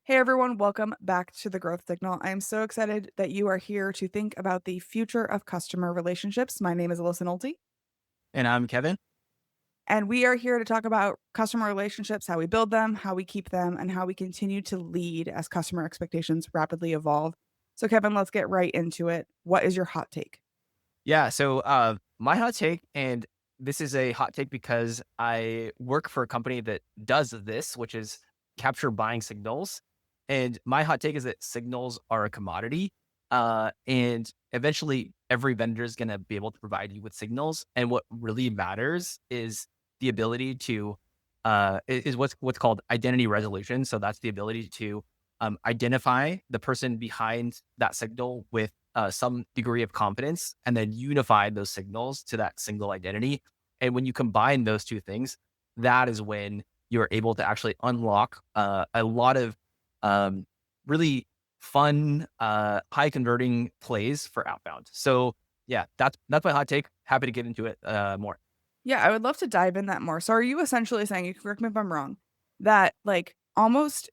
Hey everyone, welcome back to the Growth Signal. I am so excited that you are here to think about the future of customer relationships. My name is Alyssa Nolte, And I'm Kevin. and we are here to talk about customer relationships, how we build them, how we keep them, and how we continue to lead as customer expectations rapidly evolve. So, Kevin, let's get right into it. What is your hot take? My hot take, and this is a hot take because I work for a company that does this, which is capture buying signals. And my hot take is that signals are a commodity. And eventually every vendor is going to be able to provide you with signals. And what really matters is the ability to is what's called identity resolution. So that's the ability to identify the person behind that signal with some degree of confidence and then unify those signals to that single identity. And when you combine those two things, that is when you're able to actually unlock a lot of um, really fun, high converting plays for outbound. So yeah, that's my hot take. Happy to get into it more. Yeah, I would love to dive in that more. So, are you essentially saying, you can correct me if I'm wrong, that almost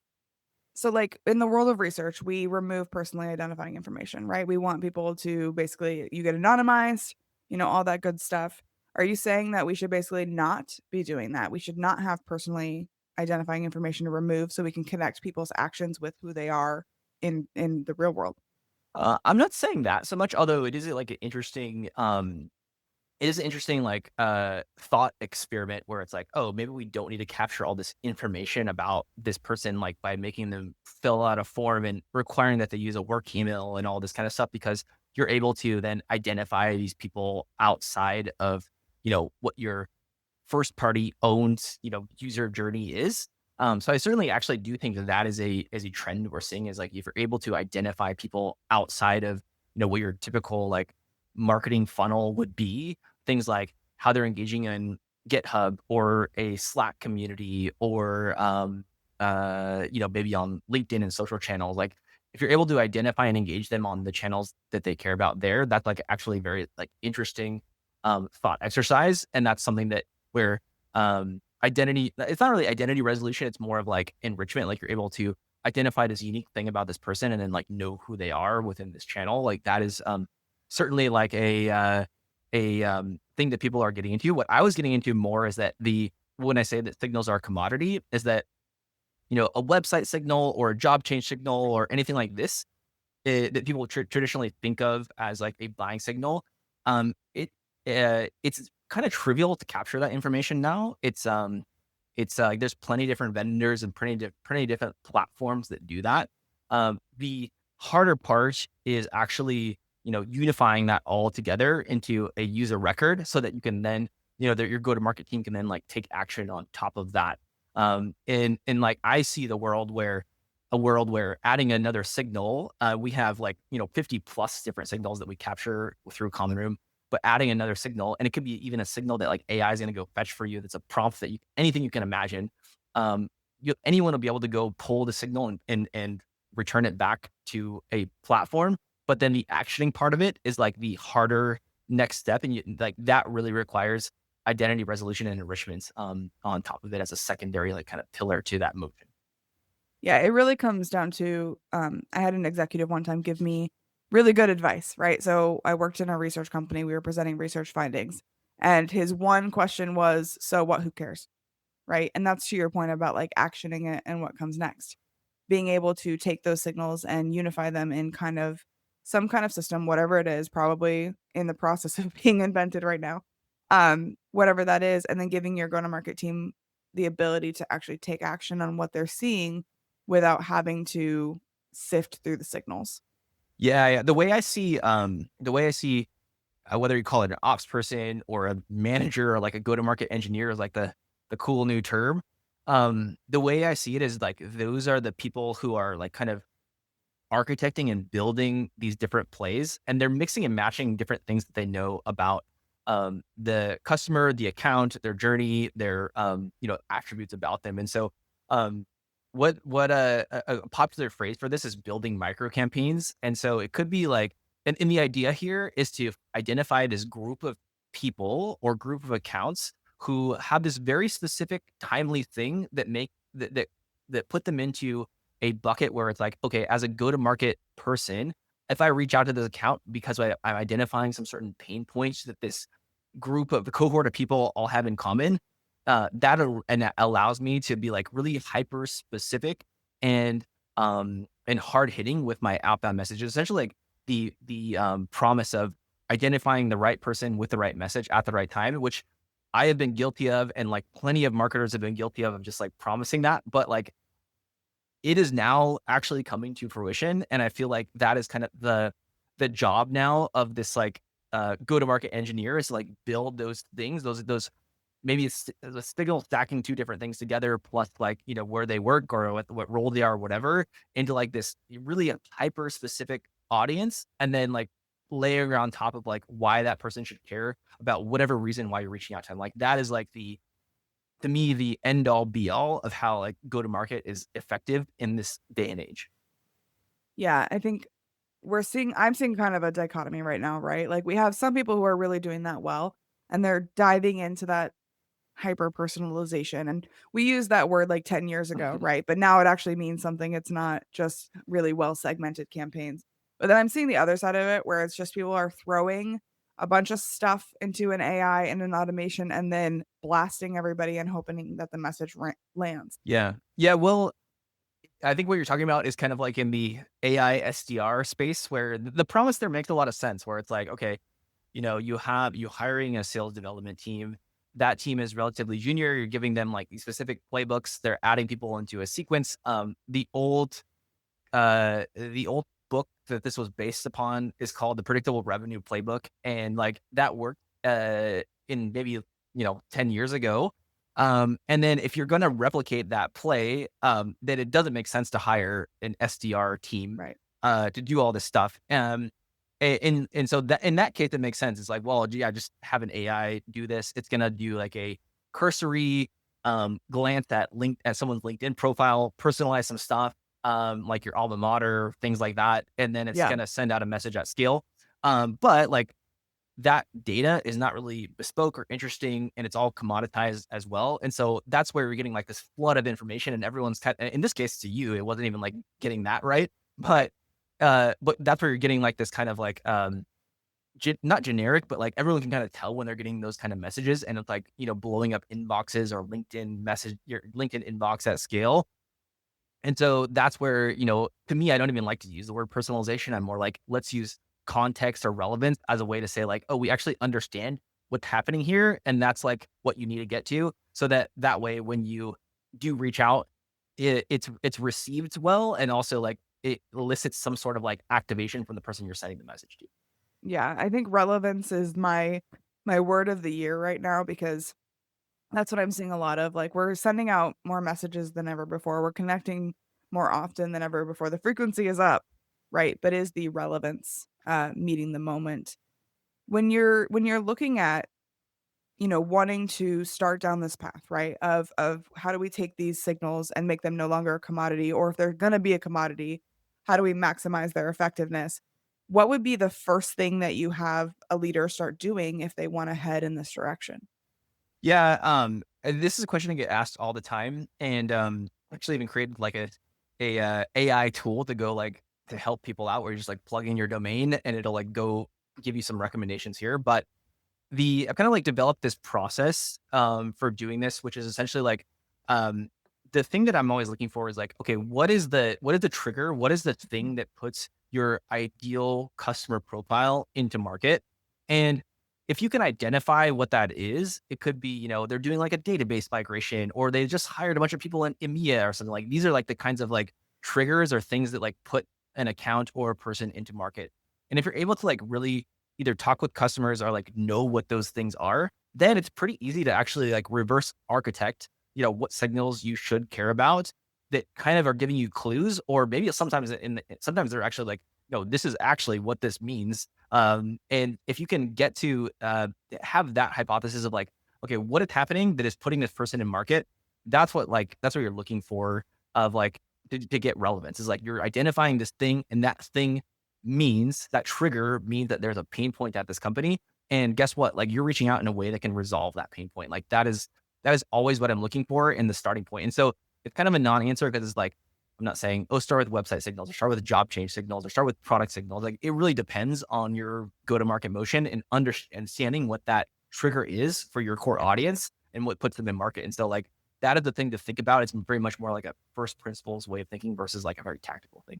in the world of research, we remove personally identifying information, right? We want people to basically, you get anonymized, all that good stuff. Are you saying that we should basically not be doing that? We should not have personally identifying information to remove so we can connect people's actions with who they are in the real world? I'm not saying that so much, although it is an interesting thought experiment where it's like, oh, maybe we don't need to capture all this information about this person, like by making them fill out a form and requiring that they use a work email and all this kind of stuff, because you're able to then identify these people outside of, what your first party owned, user journey is. So I certainly actually do think that that is a trend we're seeing, is like if you're able to identify people outside of, what your typical like marketing funnel would be, things like how they're engaging in GitHub or a Slack community or maybe on LinkedIn and social channels. Like if you're able to identify and engage them on the channels that they care about there, that's like actually very like interesting thought exercise. And that's something that where identity, it's not really identity resolution, it's more of like enrichment. Like you're able to identify this unique thing about this person and then like know who they are within this channel. Like that is certainly like a thing that people are getting into. What I was getting into more is that when I say that signals are a commodity, is that, a website signal or a job change signal or anything like this, that people traditionally think of as like a buying signal, it's kind of trivial to capture that information now. It's like there's plenty of different vendors and plenty different platforms that do that. The harder part is actually, unifying that all together into a user record so that you can then, that your go-to-market team can then like take action on top of that. And like I see a world where adding another signal, we have like, 50 plus different signals that we capture through Common Room, but adding another signal, and it could be even a signal that like AI is going to go fetch for you. That's a prompt that anything you can imagine. Um, anyone will be able to go pull the signal and return it back to a platform. But then the actioning part of it is like the harder next step. And like that really requires identity resolution and enrichment on top of it as a secondary, like kind of pillar to that motion. Yeah, it really comes down to, I had an executive one time give me really good advice, right? So I worked in a research company. We were presenting research findings, and his one question was, "So what? Who cares?" Right? And that's to your point about like actioning it and what comes next. Being able to take those signals and unify them in some kind of system, whatever it is, probably in the process of being invented right now. Whatever that is, and then giving your go-to-market team the ability to actually take action on what they're seeing without having to sift through the signals. Yeah, yeah. The way I see whether you call it an ops person or a manager or like a go-to-market engineer is like the cool new term. The way I see it is like those are the people who are like kind of architecting and building these different plays, and they're mixing and matching different things that they know about the customer, the account, their journey, their attributes about them. And so um what a popular phrase for this is building micro campaigns. And so it could be like, and the idea here is to identify this group of people or group of accounts who have this very specific timely thing that make that put them into a bucket where it's like, okay, as a go-to-market person, if I reach out to this account because I'm identifying some certain pain points that this group of the cohort of people all have in common, that allows me to be like really hyper specific and hard hitting with my outbound messages. Essentially, like the promise of identifying the right person with the right message at the right time, which I have been guilty of, and like plenty of marketers have been guilty of just like promising that, but like it is now actually coming to fruition. And I feel like that is kind of the job now of this like go-to-market engineer is to like build those things, those maybe it's the signal stacking two different things together, plus like, where they work or what role they are, or whatever, into like this really hyper specific audience. And then like layering on top of like why that person should care about whatever reason why you're reaching out to them. Like that is like to me, the end all be all of how like go to market is effective in this day and age. Yeah, I think I'm seeing kind of a dichotomy right now, right? Like we have some people who are really doing that well, and they're diving into that hyper personalization. And we used that word like 10 years ago, right? But now it actually means something. It's not just really well segmented campaigns. But then I'm seeing the other side of it where it's just people are throwing a bunch of stuff into an AI and an automation and then blasting everybody and hoping that the message lands. Yeah. Yeah. Well, I think what you're talking about is kind of like in the AI SDR space where the promise there makes a lot of sense, where it's like, okay, you hiring a sales development team. That team is relatively junior. You're giving them like these specific playbooks. They're adding people into a sequence. The old book that this was based upon is called the Predictable Revenue Playbook, and like that worked in maybe 10 years ago. And then if you're going to replicate that play, then it doesn't make sense to hire an SDR team Right. to do all this stuff. And so that in that case, it makes sense. It's like, well, gee, I just have an AI do this. It's gonna do like a cursory glance at someone's LinkedIn profile, personalize some stuff, like your alma mater, things like that, and then it's Yeah. gonna send out a message at scale. But like that data is not really bespoke or interesting, and it's all commoditized as well. And so that's where you're getting like this flood of information, and everyone's in this case to you, it wasn't even like getting that right, but that's where you're getting like this kind of like not generic, but like everyone can kind of tell when they're getting those kind of messages, and it's like blowing up inboxes or your LinkedIn inbox at scale. And so that's where, to me, I don't even like to use the word personalization. I'm more like, let's use context or relevance as a way to say like, oh, we actually understand what's happening here. And that's like what you need to get to. So that way, when you do reach out, it's received well. And also like it elicits some sort of like activation from the person you're sending the message to. Yeah. I think relevance is my word of the year right now because that's what I'm seeing a lot of. Like, we're sending out more messages than ever before. We're connecting more often than ever before. The frequency is up, right? But is the relevance meeting the moment? When you're looking at, wanting to start down this path, right? Of how do we take these signals and make them no longer a commodity, or if they're gonna be a commodity, how do we maximize their effectiveness? What would be the first thing that you have a leader start doing if they want to head in this direction? Yeah, and this is a question I get asked all the time, and actually even created like a AI tool to go like to help people out, where you just like plug in your domain and it'll like go give you some recommendations here. But I've kind of like developed this process for doing this, which is essentially like um, the thing that I'm always looking for is like, okay, what is the trigger? What is the thing that puts your ideal customer profile into market? And if you can identify what that is, it could be, they're doing like a database migration, or they just hired a bunch of people in EMEA or something. Like these are like the kinds of like triggers or things that like put an account or a person into market. And if you're able to like really either talk with customers or like know what those things are, then it's pretty easy to actually like reverse architect, what signals you should care about that kind of are giving you clues, or maybe sometimes they're actually like, no, this is actually what this means. And if you can get to have that hypothesis of like, okay, what is happening that is putting this person in market, that's what you're looking for of like to get relevance is like you're identifying this thing, and that thing means that trigger means that there's a pain point at this company. And guess what? Like you're reaching out in a way that can resolve that pain point. Like that is always what I'm looking for in the starting point. And so it's kind of a non-answer because it's like, I'm not saying, oh, start with website signals or start with job change signals or start with product signals. Like it really depends on your go to market motion and understanding what that trigger is for your core audience and what puts them in market. And so like that is the thing to think about. It's very much more like a first principles way of thinking versus like a very tactical thing.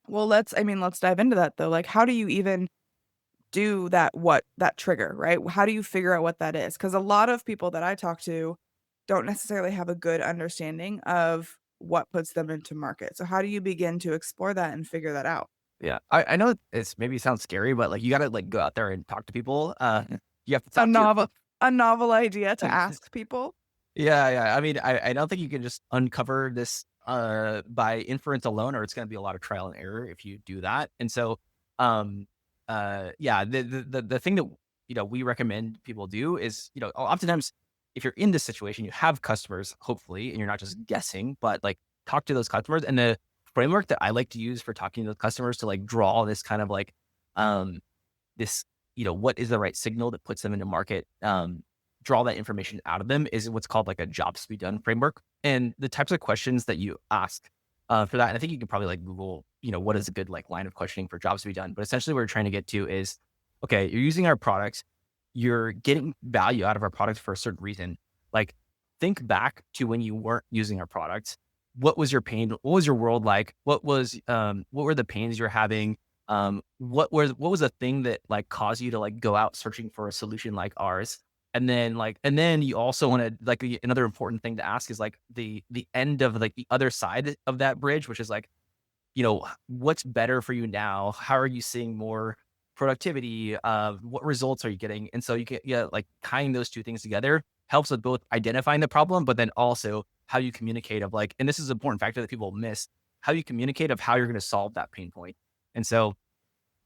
Well, let's dive into that though. Like, how do you even do that trigger, right? How do you figure out what that is? Because a lot of people that I talk to don't necessarily have a good understanding of what puts them into market. So how do you begin to explore that and figure that out? Yeah. I know it's maybe sounds scary, but like you gotta like go out there and talk to people. You have to A talk to novel a novel idea to ask people. Yeah, yeah. I mean, I don't think you can just uncover this by inference alone, or it's going to be a lot of trial and error if you do that. And so, um, yeah, the thing that we recommend people do is oftentimes if you're in this situation, you have customers, hopefully, and you're not just guessing, but like talk to those customers. And the framework that I like to use for talking to those customers to like draw this kind of like um this, what is the right signal that puts them into market, draw that information out of them is what's called like a jobs to be done framework. And the types of questions that you ask for that, and I think you can probably like Google, what is a good like line of questioning for jobs to be done. But essentially what we're trying to get to is, okay, you're using our products, you're getting value out of our products for a certain reason. Like think back to when you weren't using our products. What was your pain? What was your world like? What were the pains you're having? What was a thing that like caused you to like go out searching for a solution like ours? And then you also want to like another important thing to ask is like the end of like the other side of that bridge, which is like, what's better for you now? How are you seeing more productivity? What results are you getting? And so you can, yeah, like tying those two things together helps with both identifying the problem, but then also how you communicate of like, and this is an important factor that people miss, how you communicate of how you're going to solve that pain point. And so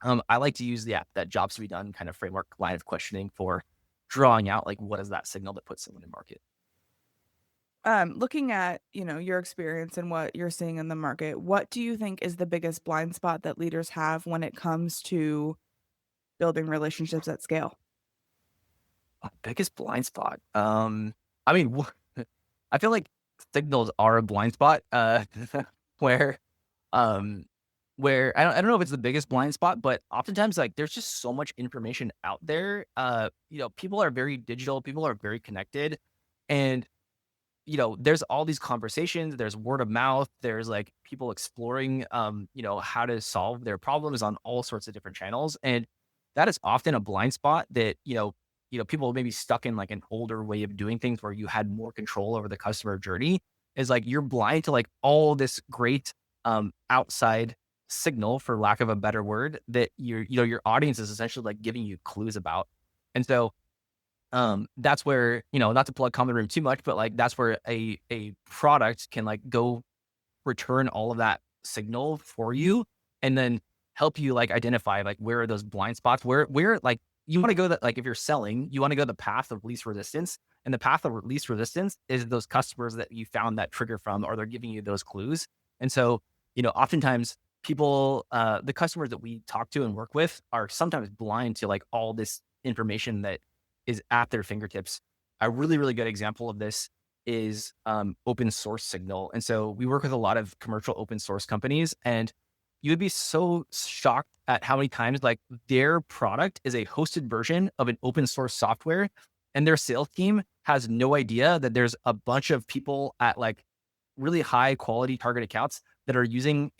I like to use that jobs to be done kind of framework line of questioning for drawing out like what is that signal that puts someone in market. Looking at, your experience and what you're seeing in the market, what do you think is the biggest blind spot that leaders have when it comes to building relationships at scale? Biggest blind spot. I mean, I feel like signals are a blind spot. Where um, where I don't know if it's the biggest blind spot, but oftentimes like there's just so much information out there. People are very digital. People are very connected, and there's all these conversations, there's word of mouth, there's like people exploring, how to solve their problems on all sorts of different channels. And that is often a blind spot that, people may be stuck in like an older way of doing things where you had more control over the customer journey is like, you're blind to like all this great, outside signal for lack of a better word that your audience is essentially like giving you clues about. And so, that's where, not to plug common room too much, but like that's where a product can like go return all of that signal for you and then help you like identify like where are those blind spots where like you want to go that like if you're selling, you want to go the path of least resistance. And the path of least resistance is those customers that you found that trigger from, or they're giving you those clues. And so, oftentimes people, the customers that we talk to and work with are sometimes blind to like all this information that is at their fingertips. A really, really good example of this is open source signal. And so we work with a lot of commercial open source companies, and you would be so shocked at how many times like their product is a hosted version of an open source software, and their sales team has no idea that there's a bunch of people at like really high quality target accounts that are using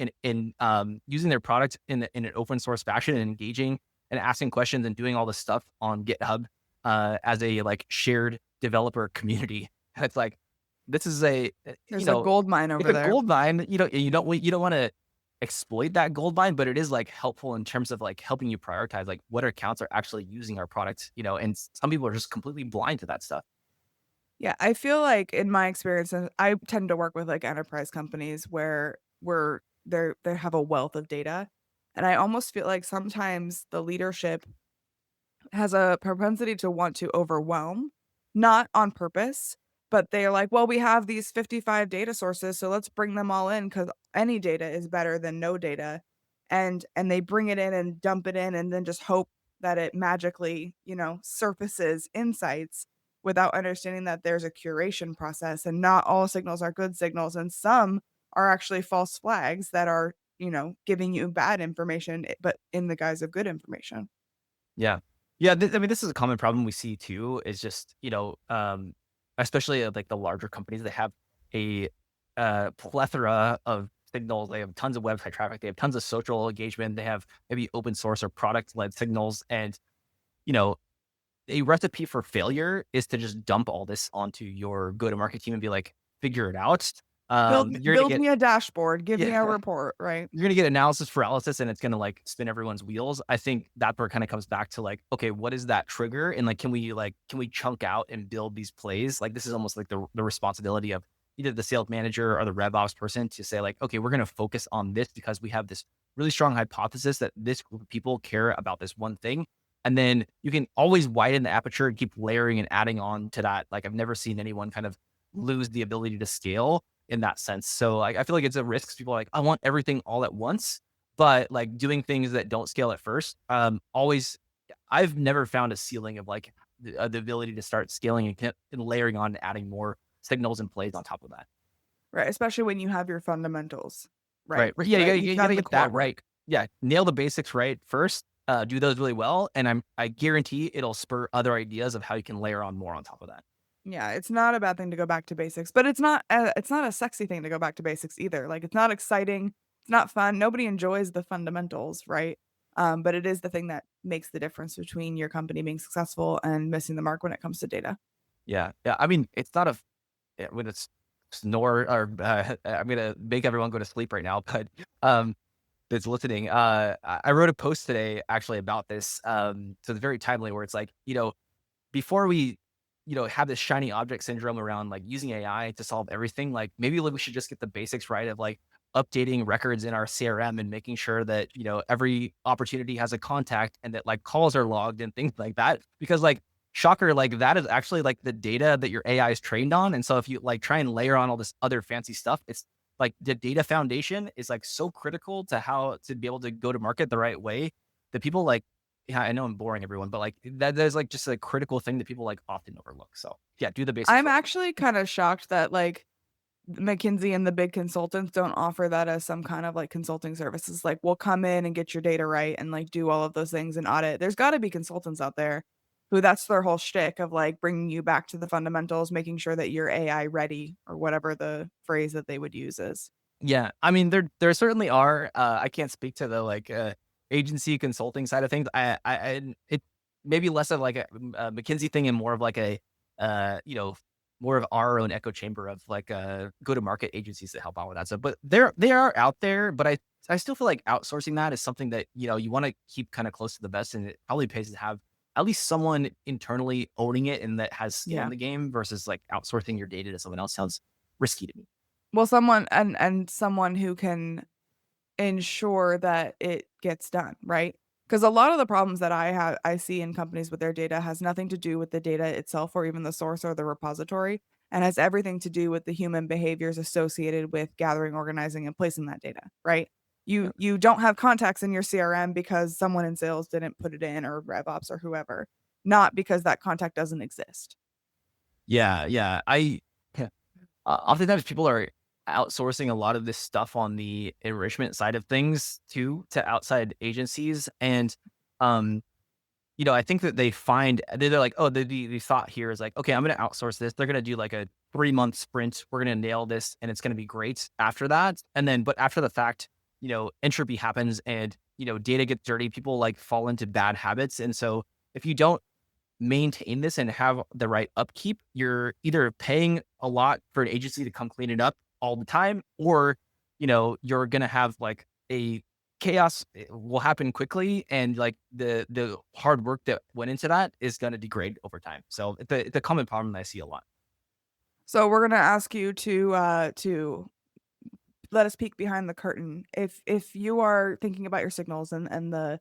using their product in an open source fashion and engaging and asking questions and doing all this stuff on GitHub as a like shared developer community. It's like this is There's a gold mine it's over a there. gold mine. You don't want to exploit that gold mine, but it is like helpful in terms of like helping you prioritize like what accounts are actually using our products. And some people are just completely blind to that stuff. Yeah, I feel like in my experience, and I tend to work with like enterprise companies where they have a wealth of data. And I almost feel like sometimes the leadership has a propensity to want to overwhelm, not on purpose, but they're like, well, we have these 55 data sources, so let's bring them all in because any data is better than no data. And they bring it in and dump it in and then just hope that it magically, surfaces insights without understanding that there's a curation process and not all signals are good signals. And some are actually false flags that are, giving you bad information, but in the guise of good information. Yeah. Yeah, I mean, this is a common problem we see too, is just, especially at, like, the larger companies, they have a, plethora of signals. They have tons of website traffic, they have tons of social engagement, they have maybe open source or product-led signals, and, you know, a recipe for failure is to just dump all this onto your go-to-market team and be like, "Figure it out." You're gonna Build get me a dashboard, give me a yeah. report, right? You're gonna get analysis paralysis and it's gonna like spin everyone's wheels. I think that part kind of comes back to like, okay, what is that trigger? And can we chunk out and build these plays? Like this is almost like the responsibility of either the sales manager or the rev ops person to say like, okay, we're gonna focus on this because we have this really strong hypothesis that this group of people care about this one thing. And then you can always widen the aperture and keep layering and adding on to that. Like I've never seen anyone kind of lose the ability to scale in that sense. So I feel like it's a risk. 'Cause people are like, I want everything all at once, but like doing things that don't scale at first. Always, I've never found a ceiling of like the ability to start scaling and layering on and adding more signals and plays on top of that. Right, especially when you have your fundamentals, right, Right. Yeah. right? You You've gotta done the get core that work. right. Yeah. Nail the basics right first. Do those really well. And I guarantee it'll spur other ideas of how you can layer on more on top of that. Yeah, it's not a bad thing to go back to basics, but it's not a sexy thing to go back to basics either. Like it's not exciting, it's not fun. Nobody enjoys the fundamentals, right? But it is the thing that makes the difference between your company being successful and missing the mark when it comes to data. Yeah. Yeah. I mean, it's not a when it's snore or I'm gonna make everyone go to sleep right now, but um, that's listening. I wrote a post today actually about this. So it's very timely where it's like, before we, have this shiny object syndrome around like using AI to solve everything, like maybe like, we should just get the basics right of like updating records in our CRM and making sure that, every opportunity has a contact and that like calls are logged and things like that. Because like, shocker, like that is actually like the data that your AI is trained on. And so if you like try and layer on all this other fancy stuff, it's like the data foundation is like so critical to how to be able to go to market the right way that people like yeah, I know I'm boring everyone, but like that is like just a critical thing that people like often overlook. So yeah, do the basics I'm right. actually kind of shocked that like McKinsey and the big consultants don't offer that as some kind of like consulting services. Like, we'll come in and get your data right and like do all of those things and audit. There's got to be consultants out there who that's their whole shtick of like bringing you back to the fundamentals, making sure that you're AI ready or whatever the phrase that they would use is. Yeah, I mean there certainly are. I can't speak to the like agency consulting side of things. It maybe less of like a McKinsey thing and more of like a uh you know more of our own echo chamber of like go to market agencies that help out with that stuff. But they are out there. But I still feel like outsourcing that is something that you want to keep kind of close to the best, and it probably pays to have at least someone internally owning it and that has skin in Yeah. the game versus like outsourcing your data to someone else sounds risky to me. Well, someone who can ensure that it gets done, right? Because a lot of the problems that I see in companies with their data has nothing to do with the data itself or even the source or the repository, and has everything to do with the human behaviors associated with gathering, organizing, and placing that data, right? You don't have contacts in your CRM because someone in sales didn't put it in or RevOps or whoever, not because that contact doesn't exist. Yeah, yeah. Yeah. Oftentimes people are outsourcing a lot of this stuff on the enrichment side of things too to outside agencies, and um, I think that they find they're like, oh, the thought here is like, okay, I'm going to outsource this. They're going to do like a 3 month sprint. We're going to nail this, and it's going to be great after that. And then, but after the fact, entropy happens, and data gets dirty. People like fall into bad habits, and so if you don't maintain this and have the right upkeep, you're either paying a lot for an agency to come clean it up all the time, or, you're going to have like a chaos will happen quickly. And like the hard work that went into that is going to degrade over time. So it's a common problem that I see a lot. So we're gonna ask you to let us peek behind the curtain. If you are thinking about your signals and the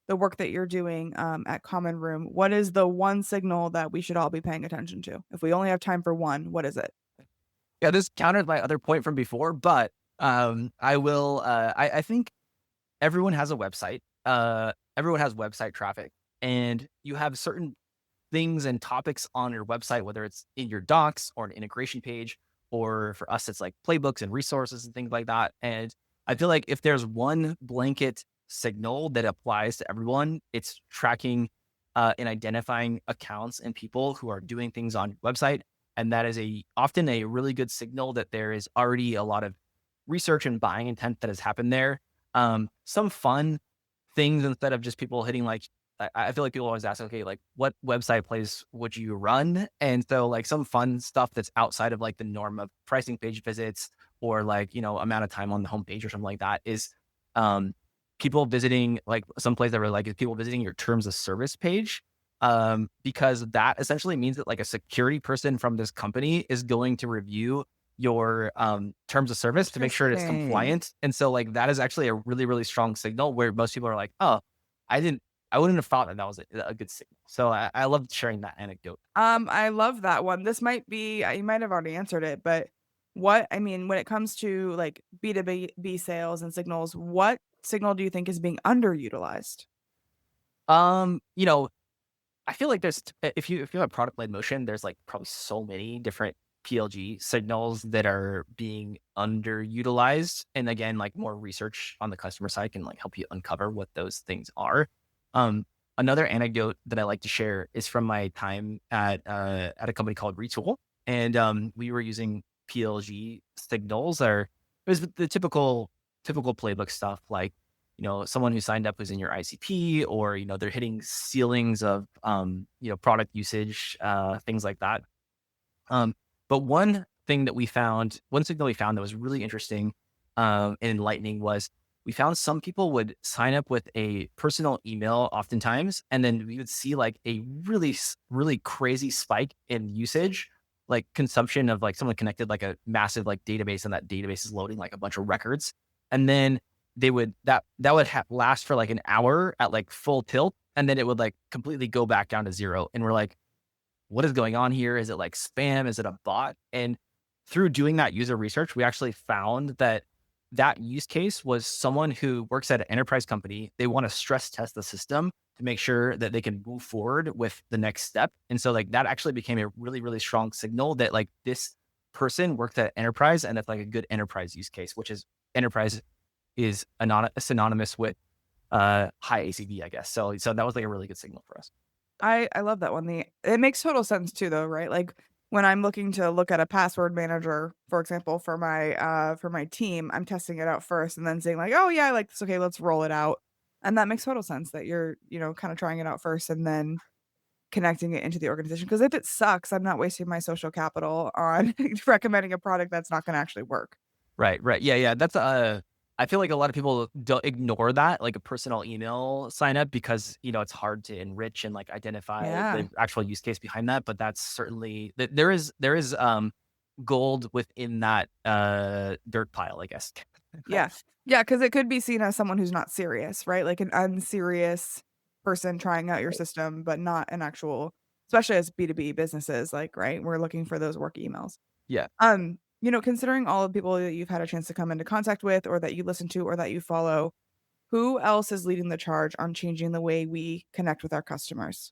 work that you're doing at Common Room, what is the one signal that we should all be paying attention to? If we only have time for one, what is it? Yeah, this countered my other point from before, but I will, I think everyone has a website. Everyone has website traffic, and you have certain things and topics on your website, whether it's in your docs or an integration page or for us, it's like playbooks and resources and things like that. And I feel like if there's one blanket signal that applies to everyone, it's tracking and identifying accounts and people who are doing things on your website. And that is often a really good signal that there is already a lot of research and buying intent that has happened there. Some fun things instead of just people hitting like, I feel like people always ask, okay, like what website place would you run? And so like some fun stuff that's outside of like the norm of pricing page visits or like, amount of time on the homepage or something like that is um, people visiting like some place that really like is people visiting your terms of service page. Because that essentially means that like a security person from this company is going to review your terms of service to make sure it's Interesting. compliant. And so like that is actually a really, really strong signal where most people are like, oh, I didn't, I wouldn't have thought that that was a good signal. So I loved sharing that anecdote. I love that one. This might be you might have already answered it, but I mean, when it comes to like B2B sales and signals, what signal do you think is being underutilized? You know, I feel like if you have product led motion, there's like probably so many different PLG signals that are being underutilized. And again, like more research on the customer side can like help you uncover what those things are. Um, Another anecdote that I like to share is from my time at a company called Retool, and we were using PLG signals, or it was the typical playbook stuff like someone who signed up who's in your ICP, or, they're hitting ceilings of, product usage, things like that. Um, but one signal we found that was really interesting, and enlightening was we found some people would sign up with a personal email oftentimes, and then we would see like a really crazy spike in usage, like consumption of like someone connected like a massive like database, and that database is loading like a bunch of records. And then that would last for like an hour at like full tilt, and then it would like completely go back down to zero. And we're like, what is going on here? Is it like spam? Is it a bot? And through doing that user research, we actually found that that use case was someone who works at an enterprise company. They want to stress test the system to make sure that they can move forward with the next step. And so like that actually became a really, really strong signal that like this person worked at enterprise, and that's like a good enterprise use case, which is enterprise is synonymous with high ACV, I guess. So that was like a really good signal for us. I love that one. It makes total sense too though, right? Like when I'm looking to look at a password manager, for example, for my team, I'm testing it out first and then saying like, "Oh yeah, I like this. Okay, let's roll it out." And that makes total sense that you're, kind of trying it out first and then connecting it into the organization. Because if it sucks, I'm not wasting my social capital on recommending a product that's not gonna actually work. Right, right. Yeah, yeah. I feel like a lot of people don't ignore that, like a personal email sign up, because, it's hard to enrich and like identify Yeah. the actual use case behind that. But that's certainly there is gold within that dirt pile, I guess. Yeah. Yeah, because it could be seen as someone who's not serious, right? Like an unserious person trying out your Right. system, but not an actual especially as B2B businesses, like, right? We're looking for those work emails. Yeah. Considering all of the people that you've had a chance to come into contact with or that you listen to or that you follow, who else is leading the charge on changing the way we connect with our customers?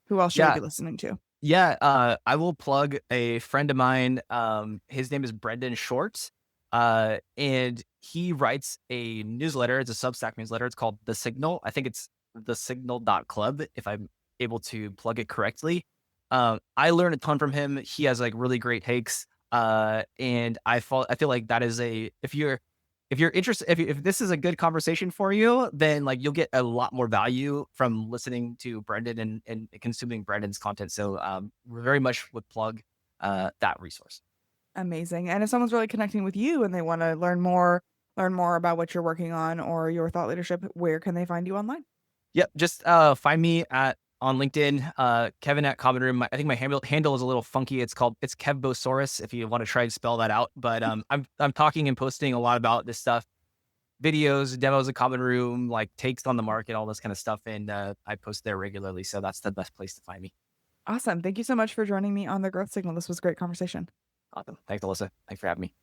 Who else should we Yeah. be listening to? Yeah, I will plug a friend of mine. His name is Brendan Short, and he writes a newsletter. It's a Substack newsletter. It's called The Signal. I think it's thesignal.club, if I'm able to plug it correctly. I learned a ton from him. He has like really great takes, and I feel like that is if you're interested, if this is a good conversation for you, then like you'll get a lot more value from listening to Brendan and consuming Brendan's content. So we very much would plug that resource. Amazing. And if someone's really connecting with you and they wanna learn more about what you're working on or your thought leadership, where can they find you online? Yep, just find me at on LinkedIn, Kevin at Common Room. I think my handle is a little funky. It's Kevbosaurus if you want to try to spell that out. But I'm talking and posting a lot about this stuff, videos, demos of Common Room, like takes on the market, all this kind of stuff. And I post there regularly. So that's the best place to find me. Awesome. Thank you so much for joining me on the growth signal. This was a great conversation. Awesome. Thanks, Alyssa. Thanks for having me.